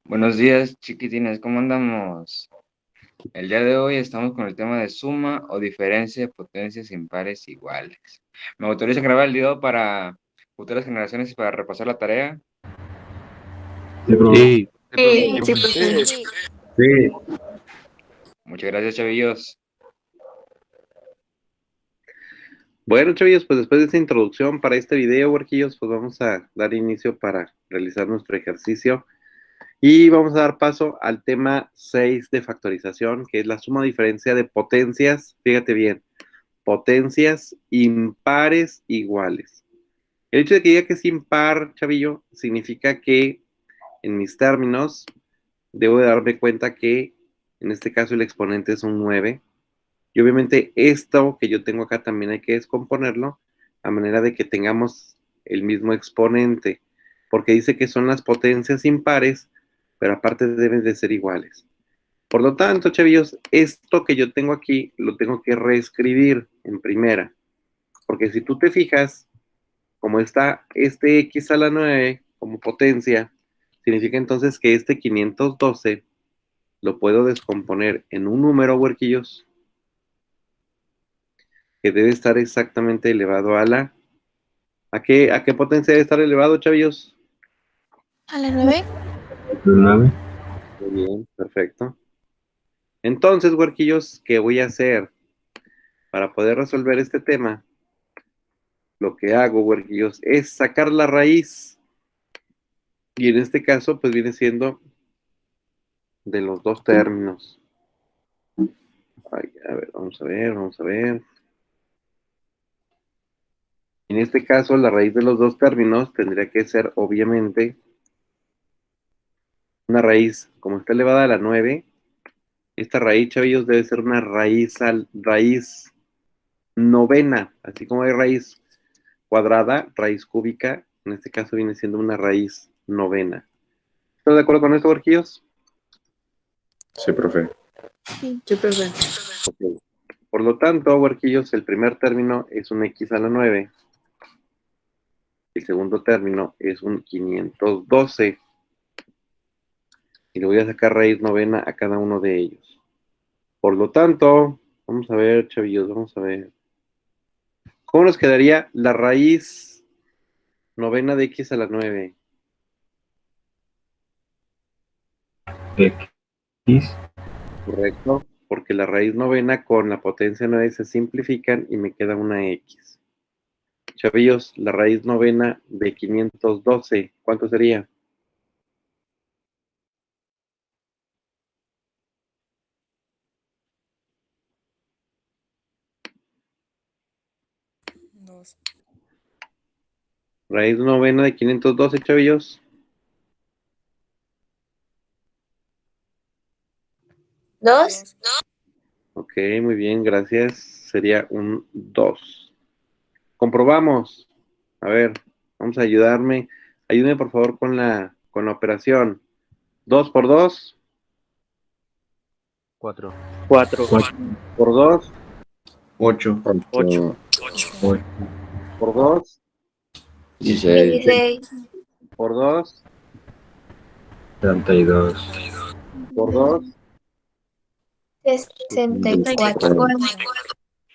Buenos días, chiquitines, ¿cómo andamos? El día de hoy estamos con el tema de suma o diferencia de potencias impares iguales. ¿Me autoriza a grabar el video para futuras generaciones y para repasar la tarea? Sí, Sí, Sí, sí, profe. sí. Muchas gracias, chavillos. Bueno, chavillos, pues después de esta introducción para este video, huerquillos, pues vamos a dar inicio para realizar nuestro ejercicio y vamos a dar paso al tema 6 de factorización, que es la suma o diferencia de potencias, fíjate bien, potencias impares iguales. El hecho de que diga que es impar, chavillo, significa que en mis términos debo de darme cuenta que en este caso el exponente es un 9. Y obviamente esto que yo tengo acá también hay que descomponerlo a manera de que tengamos el mismo exponente, porque dice que son las potencias impares, pero aparte deben de ser iguales. Por lo tanto, chavillos, esto que yo tengo aquí lo tengo que reescribir en primera, porque si tú te fijas, como está este x a la 9 como potencia, significa entonces que este 512 lo puedo descomponer en un número, huerquillos, que debe estar exactamente elevado a la... a qué potencia debe estar elevado, chavillos? ¿A las 9? 9. Muy bien, perfecto. Entonces, huerquillos, ¿qué voy a hacer? Para poder resolver este tema, lo que hago, huerquillos, es sacar la raíz. Y en este caso, pues viene siendo de los dos términos. Ay, a ver, vamos a ver, vamos a ver. En este caso, la raíz de los dos términos tendría que ser, obviamente, una raíz, como está elevada a la 9. Esta raíz, chavillos, debe ser una raíz novena, así como hay raíz cuadrada, raíz cúbica, en este caso viene siendo una raíz novena. ¿Estás de acuerdo con esto, Borjillos? Sí, profe. Sí, profe. Ok. Por lo tanto, Borjillos, el primer término es un x a la 9, el segundo término es un 512, y le voy a sacar raíz novena a cada uno de ellos. Por lo tanto, vamos a ver, chavillos, vamos a ver. ¿Cómo nos quedaría la raíz novena de x a la 9? X. Correcto, porque la raíz novena con la potencia 9 se simplifican y me queda una x. Chavillos, la raíz novena de 512, ¿cuánto sería? Dos. Raíz novena de 512, chavillos. ¿Dos? Ok, muy bien, gracias. Sería un 2. Comprobamos. A ver, vamos a ayudarme. Ayúdame por favor con la operación. 2 por 2 4. 4, por 2 8. 8, por 2 16. 16. por 2 32. por 2 64.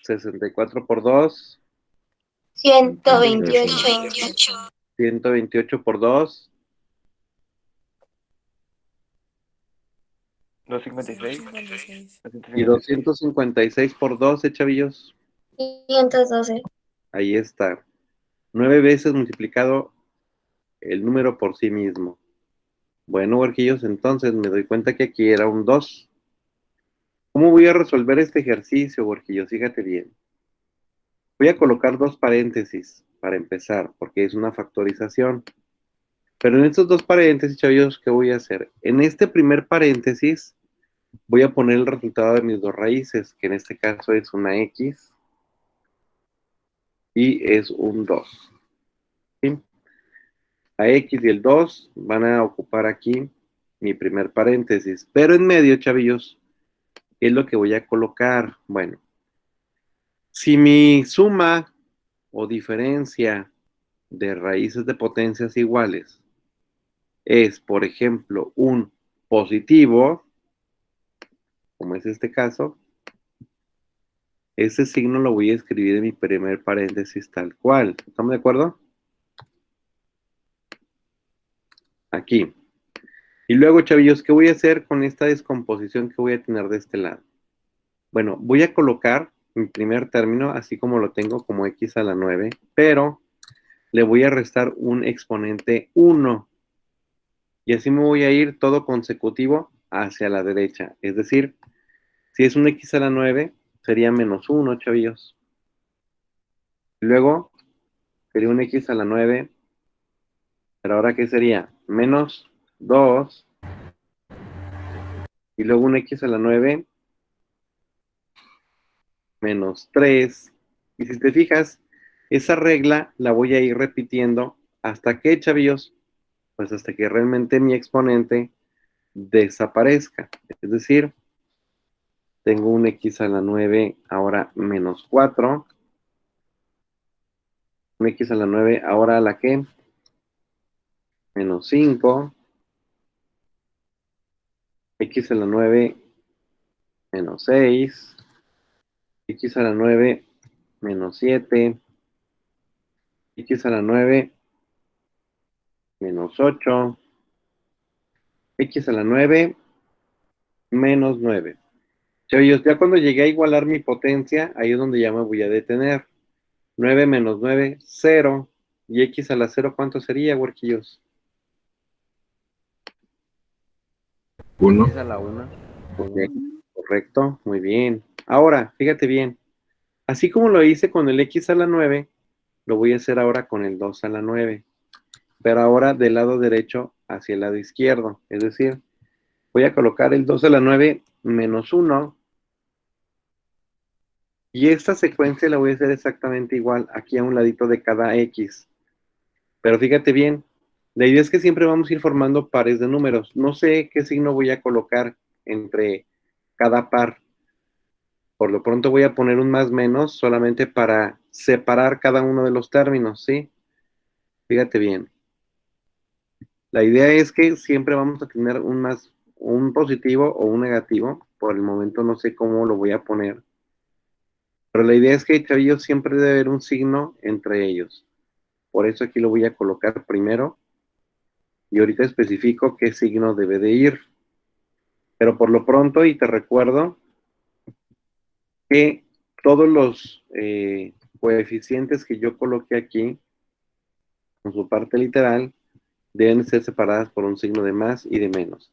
64 por 2 128. 128 por 2 256, y 256 por 2, chavillos. 512. Ahí está. 9 veces multiplicado el número por sí mismo. Bueno, huerquillos, entonces me doy cuenta que aquí era un 2. ¿Cómo voy a resolver este ejercicio, huerquillos? Fíjate bien. Voy a colocar dos paréntesis para empezar, porque es una factorización. Pero en estos dos paréntesis, chavillos, ¿qué voy a hacer? En este primer paréntesis voy a poner el resultado de mis dos raíces, que en este caso es una x y es un 2. ¿Sí? La x y el 2 van a ocupar aquí mi primer paréntesis. Pero en medio, chavillos, ¿qué es lo que voy a colocar? Bueno, si mi suma o diferencia de raíces de potencias iguales es, por ejemplo, un positivo, como es este caso, ese signo lo voy a escribir en mi primer paréntesis tal cual. ¿Estamos de acuerdo? Aquí. Y luego, chavillos, ¿qué voy a hacer con esta descomposición que voy a tener de este lado? Bueno, voy a colocar mi primer término, así como lo tengo como x a la 9, pero le voy a restar un exponente 1. Y así me voy a ir todo consecutivo hacia la derecha. Es decir, si es un x a la 9, sería menos 1, chavillos. Luego, sería un x a la 9, pero ahora ¿qué sería? Menos 2, y luego un x a la 9, menos 3. Y si te fijas, esa regla la voy a ir repitiendo hasta que, chavillos, pues hasta que realmente mi exponente desaparezca. Es decir, tengo un x a la 9, ahora menos 4. Un x a la 9, ahora a la que? Menos 5. X a la 9, menos 6. X a la 9, menos 7. X a la 9, menos 8. X a la 9, menos 9. Chavillos, ya cuando llegué a igualar mi potencia, ahí es donde ya me voy a detener. 9 menos 9, 0. ¿Y x a la 0 cuánto sería, huerquillos? 1. X a la 1. Ok, correcto, muy bien. Ahora, fíjate bien. Así como lo hice con el x a la 9, lo voy a hacer ahora con el 2 a la 9. Pero ahora del lado derecho hacia el lado izquierdo. Es decir, voy a colocar el 2 a la 9 menos 1. Y esta secuencia la voy a hacer exactamente igual aquí a un ladito de cada x. Pero fíjate bien, la idea es que siempre vamos a ir formando pares de números. No sé qué signo voy a colocar entre cada par. Por lo pronto voy a poner un más menos solamente para separar cada uno de los términos, ¿sí? Fíjate bien. La idea es que siempre vamos a tener un positivo o un negativo. Por el momento no sé cómo lo voy a poner. Pero la idea es que, chavillos, siempre debe haber un signo entre ellos. Por eso aquí lo voy a colocar primero. Y ahorita especifico qué signo debe de ir. Pero por lo pronto, y te recuerdo que todos los coeficientes que yo coloqué aquí, con su parte literal, deben ser separadas por un signo de más y de menos.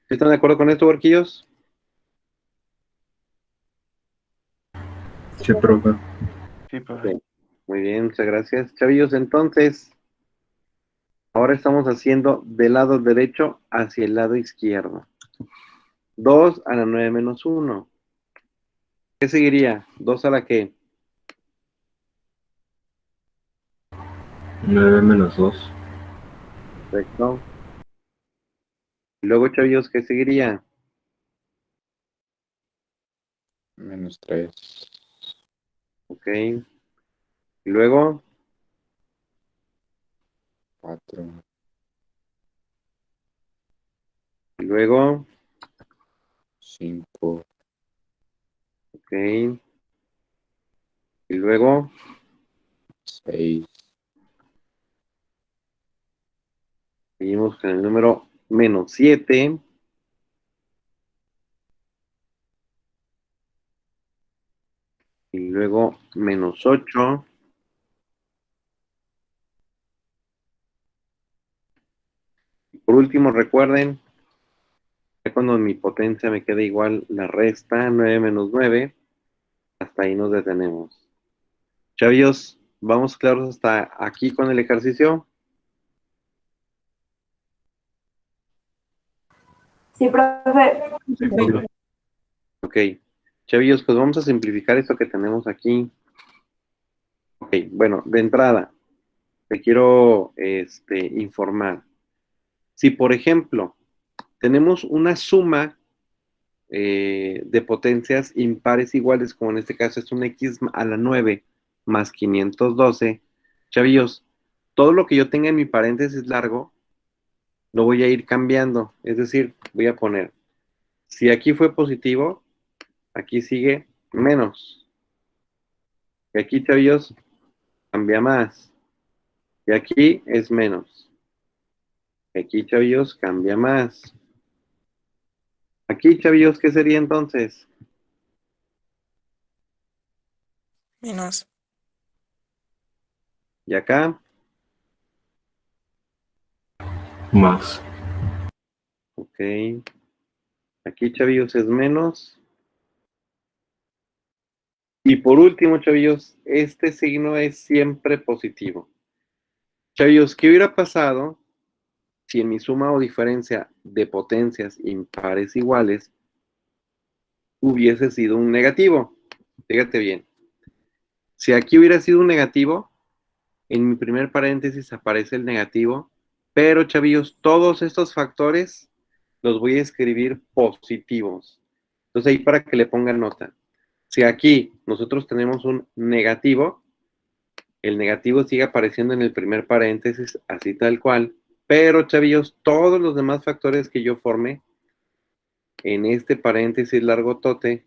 ¿Sí ¿Están de acuerdo con esto, huerquillos? Sí, profe. Sí, profe. Ok. Muy bien, muchas gracias. Chavillos, entonces, ahora estamos haciendo del lado derecho hacia el lado izquierdo. 2 a la 9 menos 1. ¿Qué seguiría? ¿2 a la qué? 9 menos 2. Perfecto. Y luego, chavillos, ¿qué seguiría? Menos 3. Ok. Y luego, 4. y luego, 5. ok. Y luego, 6. seguimos con el número menos 7. Y luego, menos 8. Y por último, recuerden, ya cuando mi potencia me queda igual, la resta, 9 menos 9, hasta ahí nos detenemos. Chavillos, vamos claros hasta aquí con el ejercicio. Sí, profe. Sí, profe. Ok. Chavillos, pues vamos a simplificar esto que tenemos aquí. Ok, bueno, de entrada, te quiero informar. Si, por ejemplo, tenemos una suma de potencias impares iguales, como en este caso es un x a la 9 más 512, chavillos, todo lo que yo tenga en mi paréntesis largo lo voy a ir cambiando. Es decir, voy a poner, si aquí fue positivo, aquí sigue menos. Y aquí, chavillos, cambia más. Y aquí es menos. Y aquí, chavillos, cambia más. Aquí, chavillos, ¿qué sería entonces? Menos. Y acá, Más. ok. Aquí, chavillos, es menos. Y por último, chavillos, este signo es siempre positivo. Chavillos, ¿qué hubiera pasado si en mi suma o diferencia de potencias impares iguales hubiese sido un negativo? Fíjate bien. Si aquí hubiera sido un negativo, en mi primer paréntesis aparece el negativo, pero chavillos, todos estos factores los voy a escribir positivos. Entonces ahí para que le pongan nota. Si aquí nosotros tenemos un negativo, el negativo sigue apareciendo en el primer paréntesis, así tal cual, pero chavillos, todos los demás factores que yo formé en este paréntesis largotote,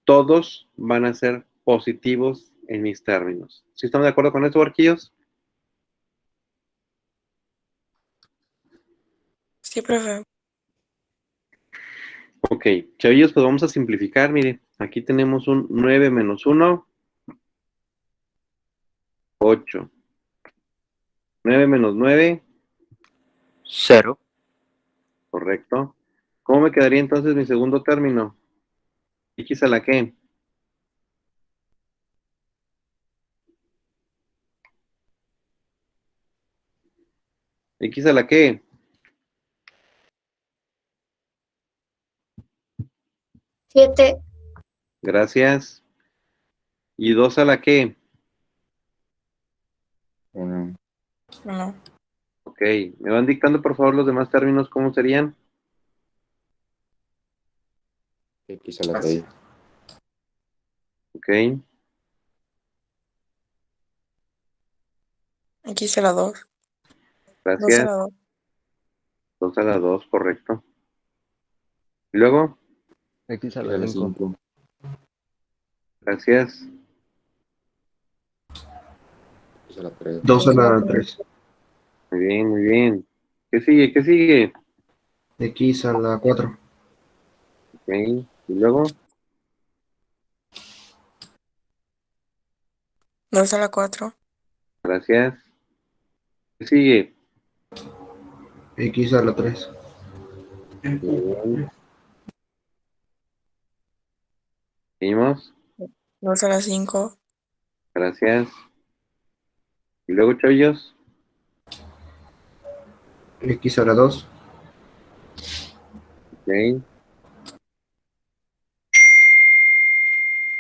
todos van a ser positivos en mis términos. ¿Sí estamos de acuerdo con esto, barquillos? Sí, profe. Ok, chavillos, pues vamos a simplificar. Mire, aquí tenemos un 9 menos 1, 8. 9 menos 9, 0. correcto. ¿Cómo me quedaría entonces mi segundo término? ¿X a la qué? ¿X a la qué? 7. Gracias. ¿Y 2 a la qué? 1. No. Ok, ¿me van dictando por favor los demás términos cómo serían? X a la 6. Ok, X a la 2. 2 a gracias. la 2. 2 a la 2, correcto. Y luego, X a X a la la 5. 5. gracias. X a la 3. 2 a la 3. Muy bien, muy bien. ¿Qué sigue? ¿Qué sigue? X a la 4. Ok, y luego, 2 a la 4. gracias. ¿Qué sigue? X a la 3. Bien. Seguimos. 2 a la 5. Gracias. Y luego, chavillos. X a la 2. Ok,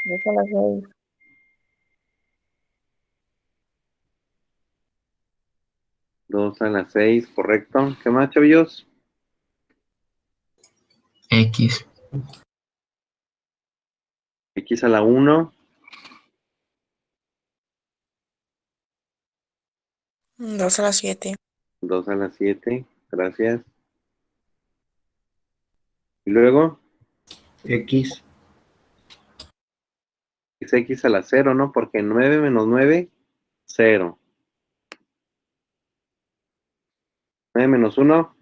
2 a la 6. 2 a la 6, correcto. ¿Qué más, chavillos? X. X a la 1. 2 a la 7. 2 a la 7, gracias. Y luego, X. es X a la 0, ¿no? Porque 9 menos 9, 0. 9 menos 1,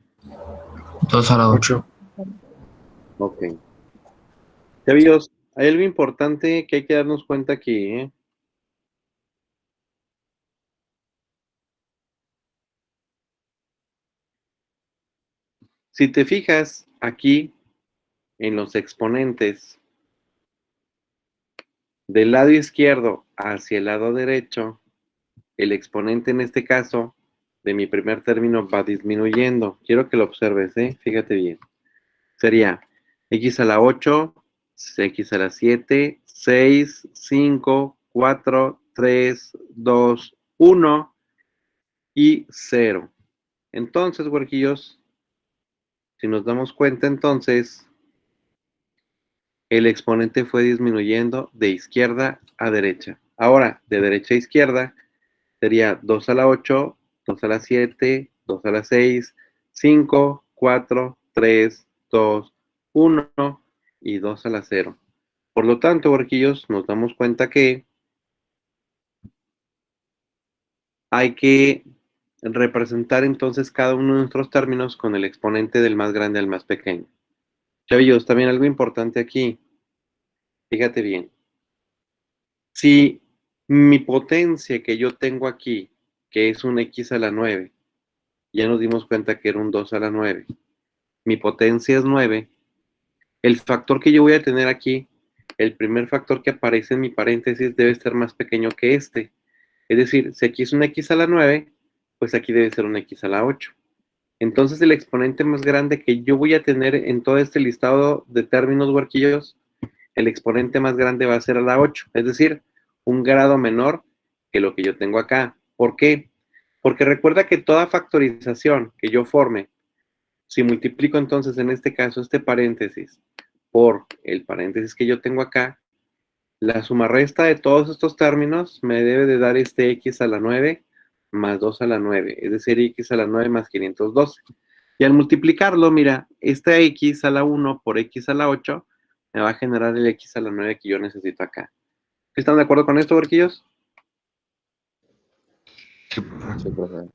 2 a la 8. 8. ok. Chavillos, hay algo importante que hay que darnos cuenta aquí, ¿eh? Si te fijas aquí en los exponentes del lado izquierdo hacia el lado derecho, el exponente en este caso de mi primer término va disminuyendo. Quiero que lo observes, ¿eh? Fíjate bien. Sería x a la 8, x a la 7, 6, 5, 4, 3, 2, 1 y 0. Entonces, huerquillos, si nos damos cuenta, entonces, el exponente fue disminuyendo de izquierda a derecha. Ahora, de derecha a izquierda, sería 2 a la 8, 2 a la 7, 2 a la 6, 5, 4, 3, 2, 1 y 2 a la 0. Por lo tanto, huerquillos, nos damos cuenta que hay que representar entonces cada uno de nuestros términos con el exponente del más grande al más pequeño. Chavillos, también algo importante aquí. Fíjate bien. Si mi potencia que yo tengo aquí, que es un x a la 9, ya nos dimos cuenta que era un 2 a la 9, mi potencia es 9, el factor que yo voy a tener aquí, el primer factor que aparece en mi paréntesis debe ser más pequeño que este. Es decir, si aquí es un x a la 9, pues aquí debe ser un x a la 8. Entonces el exponente más grande que yo voy a tener en todo este listado de términos huerquillos, el exponente más grande va a ser a la 8, es decir, un grado menor que lo que yo tengo acá. ¿Por qué? Porque recuerda que toda factorización que yo forme, si multiplico entonces en este caso este paréntesis por el paréntesis que yo tengo acá, la suma resta de todos estos términos me debe de dar este x a la 9 más 2 a la 9, es decir, x a la 9 más 512. Y al multiplicarlo, mira, esta x a la 1 por x a la 8 me va a generar el x a la 9 que yo necesito acá. ¿Están de acuerdo con esto, huerquillos? Sí, profe.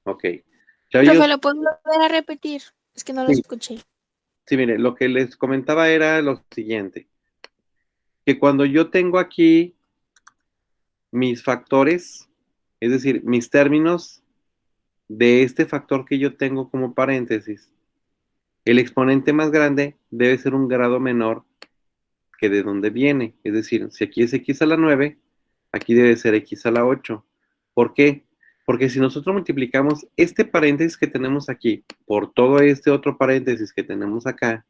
Ok. Profe, Chavillos, ¿lo puedo volver a repetir? Es que no lo sí, escuché. sí, mire, lo que les comentaba era lo siguiente, que cuando yo tengo aquí mis factores, es decir, mis términos de este factor que yo tengo como paréntesis, el exponente más grande debe ser un grado menor que de donde viene. Es decir, si aquí es x a la 9, aquí debe ser x a la 8. ¿Por qué? Porque si nosotros multiplicamos este paréntesis que tenemos aquí por todo este otro paréntesis que tenemos acá,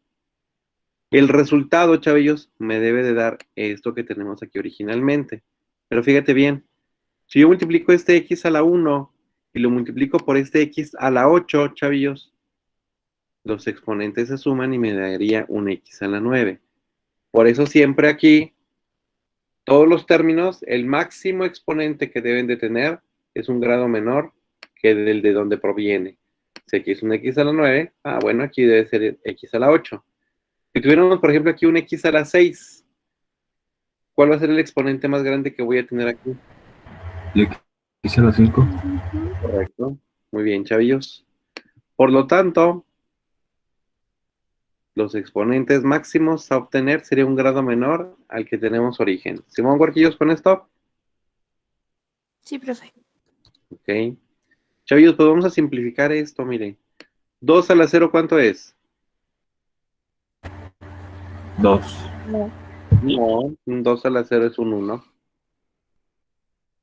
el resultado, chavillos, me debe de dar esto que tenemos aquí originalmente. Pero fíjate bien, si yo multiplico este x a la 1 y lo multiplico por este x a la 8, chavillos, los exponentes se suman y me daría un x a la 9. Por eso siempre aquí, todos los términos, el máximo exponente que deben de tener es un grado menor que el de donde proviene. Si aquí es un x a la 9, bueno, aquí debe ser x a la 8. Si tuviéramos, por ejemplo, aquí un x a la 6, ¿cuál va a ser el exponente más grande que voy a tener aquí? X a la 5. Correcto. Muy bien, chavillos. Por lo tanto, los exponentes máximos a obtener sería un grado menor al que tenemos origen. ¿Simón Huerquillos con esto? Sí, profe. Ok. Chavillos, pues vamos a simplificar esto, mire. 2 a la 0, ¿cuánto es? 2. No. No, un 2 a la 0 es un 1.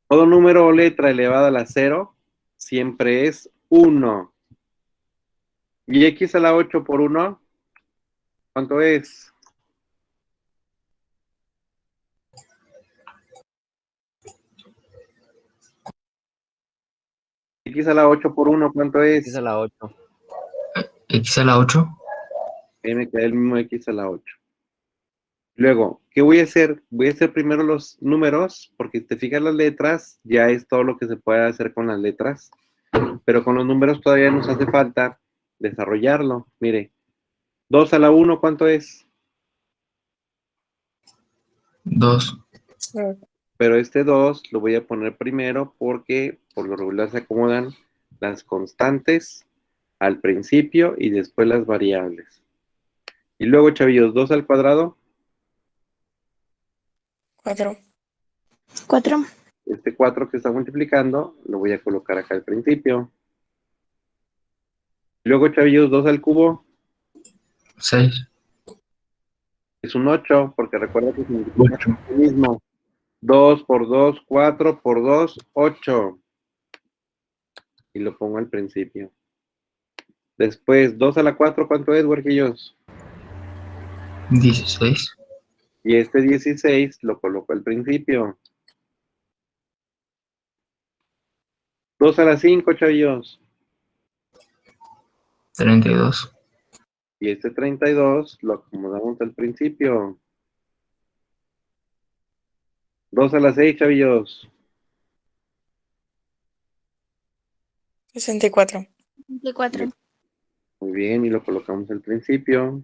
Todo número o letra elevada a la 0 siempre es 1. ¿Y x a la 8 por 1? ¿Cuánto es? X a la 8 por 1, ¿cuánto X es? a la 8. X a la 8. Me queda el mismo x a la 8. Luego, ¿qué voy a hacer? Voy a hacer primero los números, porque si te fijas las letras, ya es todo lo que se puede hacer con las letras. Pero con los números todavía nos hace falta desarrollarlo. Mire, 2 a la 1, ¿cuánto es? 2. Pero este 2 lo voy a poner primero porque por lo regular se acomodan las constantes al principio y después las variables. Y luego, chavillos, 2 al cuadrado. 4. 4. Este 4 que está multiplicando lo voy a colocar acá al principio. Luego, chavillos, 2 al cubo 6. es un 8, porque recuerda que se multiplica 8. lo mismo. 2 por 2, 4 por 2, 8. Y lo pongo al principio. Después, 2 a la 4, ¿cuánto es, huerquillos? 16. Y este 16 lo coloco al principio. 2 a la 5, chavillos. 32. Y este 32 lo acomodamos al principio. 2 a la 6, chavillos. 64. 24. Muy bien, y lo colocamos al principio.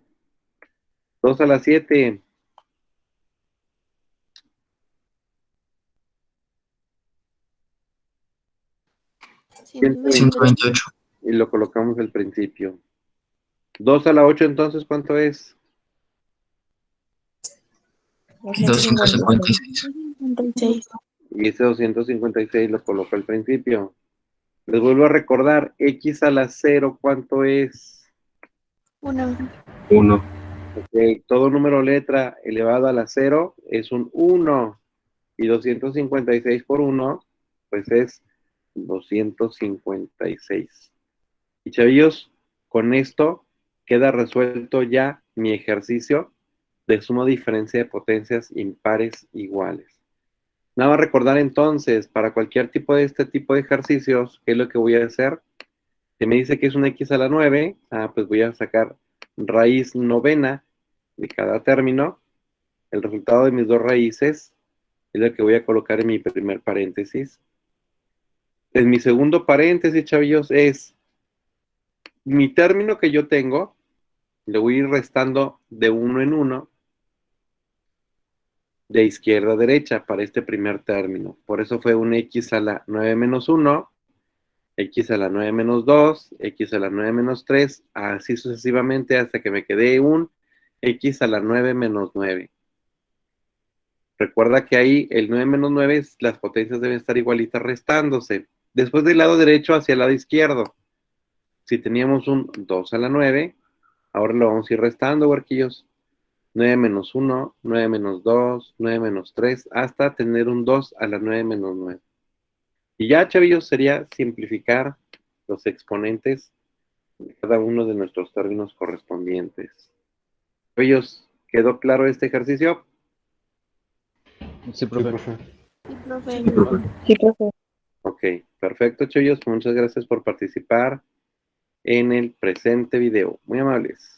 2 a la 7. Ciento 128. Y lo colocamos al principio. 2 a la 8, entonces, ¿cuánto es? 256. 256. Y ese 256 lo coloco al principio. Les vuelvo a recordar, x a la 0, ¿cuánto es? 1. 1. Ok, todo número letra elevado a la 0 es un 1. Y 256 por 1, pues es 256. Y chavillos, con esto queda resuelto ya mi ejercicio de suma o diferencia de potencias impares iguales. Nada más recordar entonces, para cualquier tipo de este tipo de ejercicios, ¿qué es lo que voy a hacer? Si me dice que es una x a la 9, pues voy a sacar raíz novena de cada término. El resultado de mis dos raíces es lo que voy a colocar en mi primer paréntesis. En mi segundo paréntesis, chavillos, es mi término que yo tengo, le voy a ir restando de uno en uno, de izquierda a derecha para este primer término. Por eso fue un x a la 9 menos 1, x a la 9 menos 2, x a la 9 menos 3, así sucesivamente hasta que me quedé un x a la 9 menos 9. Recuerda que ahí el 9 menos 9, las potencias deben estar igualitas restándose. Después del lado derecho hacia el lado izquierdo. Si teníamos un 2 a la 9, ahora lo vamos a ir restando, huerquillos. 9 menos 1, 9 menos 2, 9 menos 3, hasta tener un 2 a la 9 menos 9. Y ya, chavillos, sería simplificar los exponentes de cada uno de nuestros términos correspondientes. Chavillos, ¿quedó claro este ejercicio? Sí, profe. Sí, profe. Sí, profe. Ok, perfecto, chavillos. Muchas gracias por participar en el presente video. Muy amables.